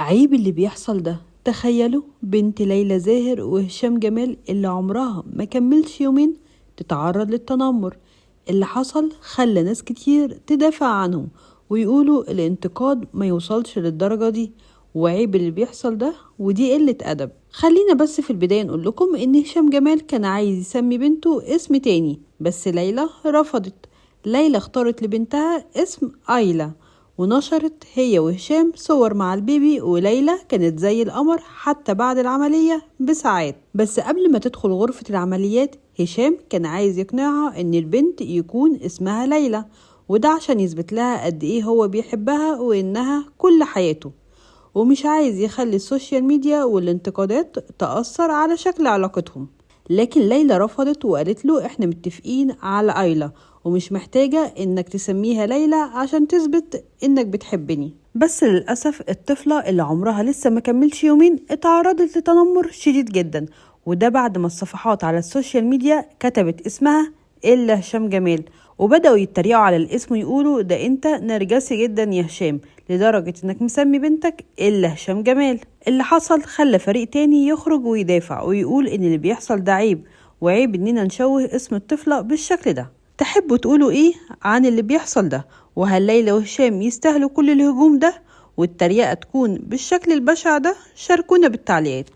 عيب اللي بيحصل ده. تخيلوا بنت ليلى زاهر وهشام جمال اللي عمرها ما كملش يومين تتعرض للتنمر. اللي حصل خلى ناس كتير تدافع عنهم ويقولوا الانتقاد ما يوصلش للدرجة دي، وعيب اللي بيحصل ده ودي قلة أدب. خلينا بس في البداية نقول لكم إن هشام جمال كان عايز يسمي بنته اسم تاني، بس ليلى رفضت. ليلى اختارت لبنتها اسم آيلا، ونشرت هي وهشام صور مع البيبي، وليلى كانت زي القمر حتى بعد العملية بساعات. بس قبل ما تدخل غرفة العمليات هشام كان عايز يقنعها ان البنت يكون اسمها ليلى، وده عشان يثبت لها قد ايه هو بيحبها وانها كل حياته، ومش عايز يخلي السوشيال ميديا والانتقادات تأثر على شكل علاقتهم. لكن ليلى رفضت وقالت له احنا متفقين على آيلا ومش محتاجة انك تسميها ليلى عشان تثبت انك بتحبني. بس للأسف الطفلة اللي عمرها لسه ما كملش يومين اتعرضت لتنمر شديد جدا، وده بعد ما الصفحات على السوشيال ميديا كتبت اسمها إلا هشام جمال، وبدأوا يتريقوا على الاسم ويقولوا ده انت نرجسي جدا يا هشام لدرجة انك مسمي بنتك إلا هشام جمال. اللي حصل خلى فريق تاني يخرج ويدافع ويقول ان اللي بيحصل ده عيب، وعيب اننا نشوه اسم الطفلة بالشكل ده. تحبوا تقولوا ايه عن اللي بيحصل ده؟ وهل ليلى وهشام يستاهلوا كل الهجوم ده والتريقة تكون بالشكل البشع ده؟ شاركونا بالتعليقات.